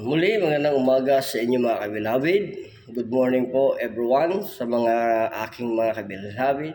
Muli, magandang umaga sa inyo mga kabilabid. Good morning po everyone sa mga aking mga kabilabid.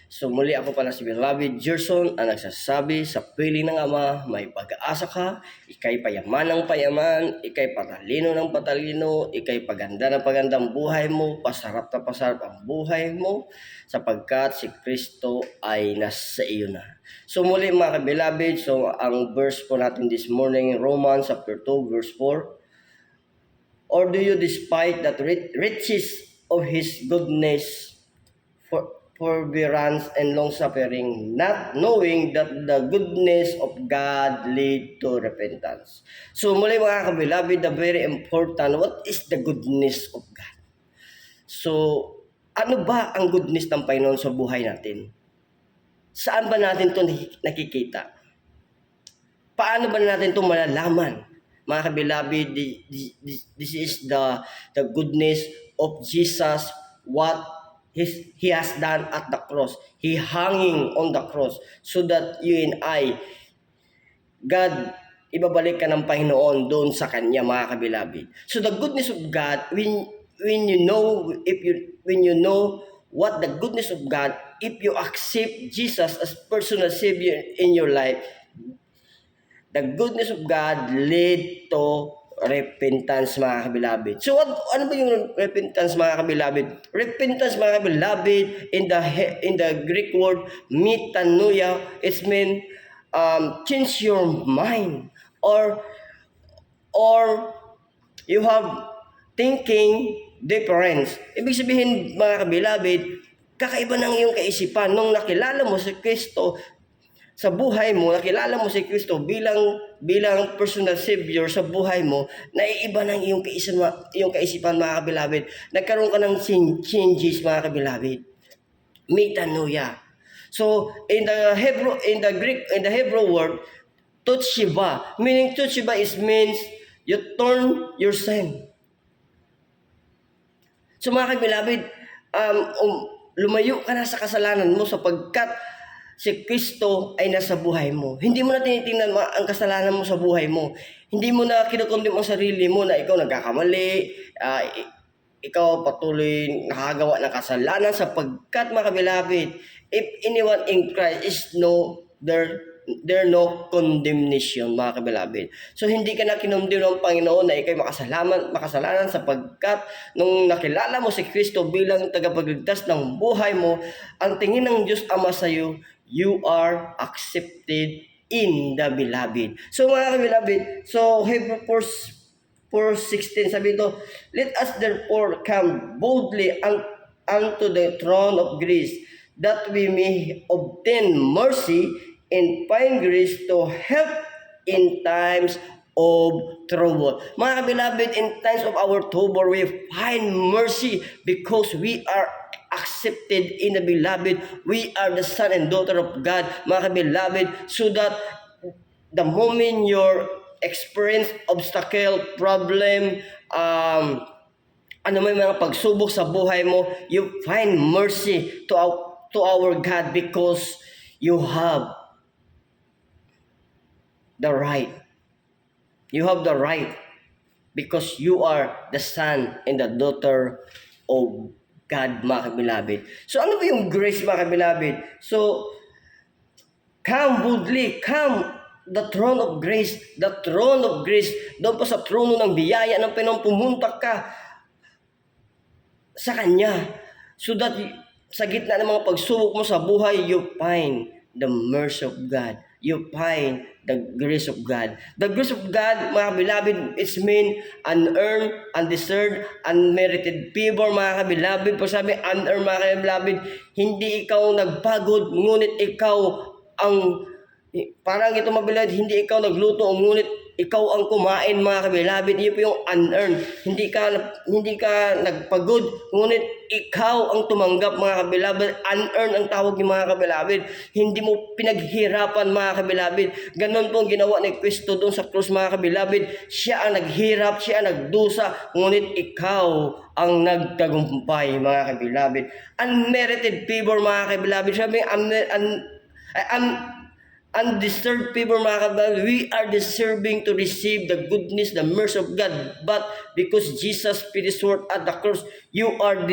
So muli ako pala si Bilabid Gerson ang nagsasabi sa piling ng Ama, may pag-asa ka, ikay payaman ng payaman, ikay patalino ng patalino, ikay paganda ng pagandang buhay mo, pasarap na pasarap ang buhay mo, sapagkat si Kristo ay nasa iyo na. So muli mga kabilabid, so ang verse po natin this morning, Romans chapter 2 verse 4. Or do you despise that riches of His goodness, forbearance, and long-suffering, not knowing that the goodness of God lead to repentance? So muli mga kabilabid, the very important, what is the goodness of God? So, ano ba ang goodness ng Panginoon sa buhay natin? Saan ba natin ito nakikita? Paano ba natin ito malalaman? Mga kabilabid, this is the goodness of Jesus, what He has done at the cross. He hanging on the cross so that you and I, God, ibabalik ka ng Panginoon doon sa Kanya, mga kabilabid. So the goodness of God, when you know, when you know what the goodness of God, if you accept Jesus as personal Savior in your life, the goodness of God lead to repentance, mga kabilabid. So ano ba yung repentance, mga kabilabid? Repentance, mga kabilabid, in the Greek word metanoia, it means change your mind, or you have thinking difference. Ibig sabihin, mga kabilabid, kakaiba ng iyong kaisipan nung nakilala mo si Kristo sa buhay mo, nakilala mo si Kristo bilang personal savior sa buhay mo, naiiba ng iyong kaisipan, mga kabilabid. Nagkaroon ka ng changes, mga kabilabid. Metanoia. So in the Hebrew word, Tutshiba, meaning Tutshiba means you turn your sin. So mga kabilabid, lumayo ka na sa kasalanan mo sapagkat si Kristo ay nasa buhay mo. Hindi mo na tinitingnan ang kasalanan mo sa buhay mo. Hindi mo na kinukondem ang sarili mo na ikaw nagkakamali, ikaw patuloy nakagawa ng kasalanan sapagkat, mga kabilabid, if anyone in Christ is there no condemnation, mga kabilabid. So hindi ka na kinondem ng Panginoon na ikay makasalanan sapagkat nung nakilala mo si Kristo bilang tagapagligtas ng buhay mo, ang tingin ng Diyos Ama sa iyo, you are accepted in the beloved. So mga kabilabid, so Hebrews 4:16 sabi ito, let us therefore come boldly unto the throne of grace, that we may obtain mercy and find grace to help in times of trouble. Mga kabilabid, in times of our trouble, we find mercy because we are accepted in the beloved. We are the son and daughter of God, mga kabilabid, so that the moment your experience obstacle, problem, ano may mga pagsubok sa buhay mo, you find mercy to our God because you have the right. You have the right because you are the son and the daughter of God, mga kabilabid. So ano ba yung grace, mga kabilabid? So, come boldly, come the throne of grace, doon pa sa trono ng biyaya ng Panginoon, pumunta ka sa Kanya, so that sa gitna ng mga pagsubok mo sa buhay, you find the mercy of God. You find the grace of God. The grace of God, mga kabilabid, is mean unearned, undeserved, unmerited favor, mga kabilabid. Pag sabi unearned, mga kabilabid, hindi ikaw nagpagod, ngunit ikaw ang, parang ito mabilad, hindi ikaw nagluto, ngunit ikaw ang kumain, mga kabilabid. Iyon po yung unearned. Hindi ka nagpagod, ngunit ikaw ang tumanggap, mga kabilabid. Unearned ang tawag ng mga kabilabid. Hindi mo pinaghirapan, mga kabilabid. Ganon po ang ginawa ni Kristo doon sa krus, mga kabilabid. Siya ang naghirap, siya ang nagdusa, ngunit ikaw ang nagtagumpay, mga kabilabid. Unmerited favor, mga kabilabid. Sabi, undeserved favor mga kababayan. We are deserving to receive the goodness, the mercy of God. But because Jesus paid His worth at the cross, you are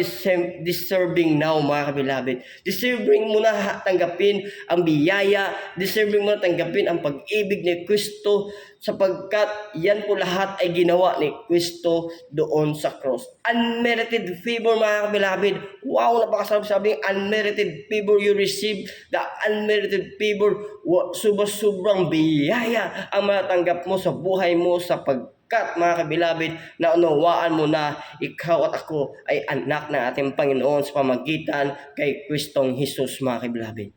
deserving now mga kabilabid. Deserving mo na tanggapin ang biyaya, deserving mo na tanggapin ang pag-ibig ni Kristo sapagkat yan po lahat ay ginawa ni Kristo doon sa cross. Unmerited favor mga kabilabid. Wow, napakasarap sabing unmerited favor you receive. The unmerited favor, sobrang biyaya ang matanggap mo sa buhay mo sapagkat mga kabilabid, naunawaan mo na ikaw at ako ay anak ng ating Panginoon sa pamagitan kay Kristong Jesus mga kabilabid.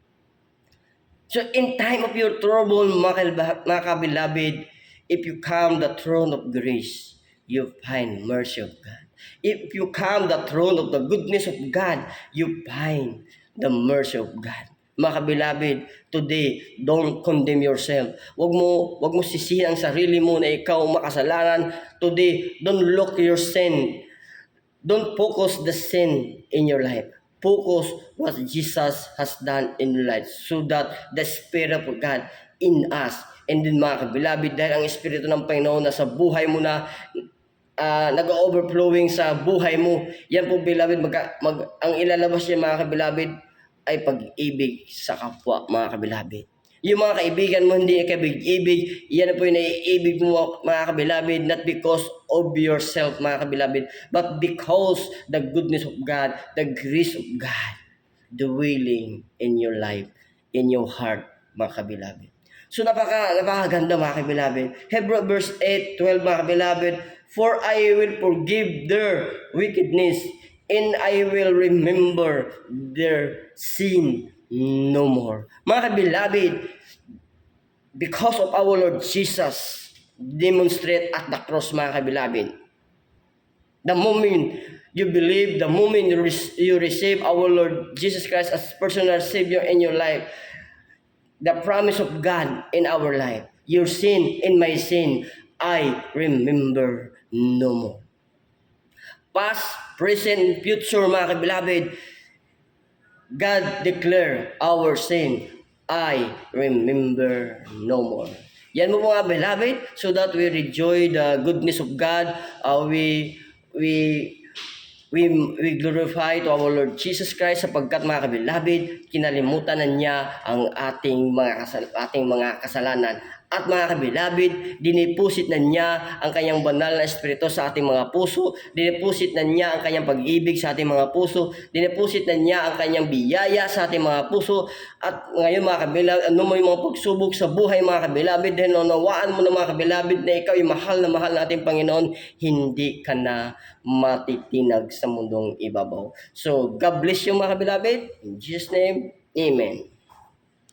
So in time of your trouble mga kabilabid, if you come the throne of grace, you find mercy of God. If you come the throne of the goodness of God, you find the mercy of God. Mga kabilabid, today, don't condemn yourself. Wag mo sisihin ang sarili mo na ikaw makasalanan. Today, don't look your sin. Don't focus the sin in your life. Focus what Jesus has done in your life so that the Spirit of God in us. And then mga kabilabid, dahil ang Espiritu ng Panginoon na sa buhay mo na nag-overflowing sa buhay mo, yan po bilabid, ang ilalabas niya mga kabilabid ay pag-ibig sa kapwa mga kabilabid. Yung mga kaibigan mo hindi ikabig-ibig, yan po yung naiibig mo mga kabilabid, not because of yourself mga kabilabid, but because the goodness of God, the grace of God, dwelling in your life, in your heart mga kabilabid. So napakaganda mga kabilabid. Hebrews verse 8:12 mga kabilabid, for I will forgive their wickedness and I will remember their sin no more. Mga kabilabid, because of our Lord Jesus demonstrate at the cross mga kabilabid, the moment you believe, the moment you receive our Lord Jesus Christ as personal Savior in your life, the promise of God in our life, your sin and my sin, I remember no more. Past, present, future mga kabilabid, God declare our sin, I remember no more. Yan mo mga beloved, so that we rejoice the goodness of God. We glorify to our Lord Jesus Christ sapagkat mga kabilabid, kinalimutan na niya ang ating mga kasalanan. At mga kabilabid, dinipusit na niya ang kanyang banal na espiritu sa ating mga puso, dinipusit na niya ang kanyang pag-ibig sa ating mga puso, dinipusit na niya ang kanyang biyaya sa ating mga puso. At ngayon mga kabilabid, ano mo yung mga pagsubok sa buhay mga kabilabid, dahil naunawaan mo na mga kabilabid na ikaw ay mahal na ating Panginoon, hindi ka na matitinag sa mundong ibabaw. So, God bless you mga kabilabid. In Jesus' name, Amen.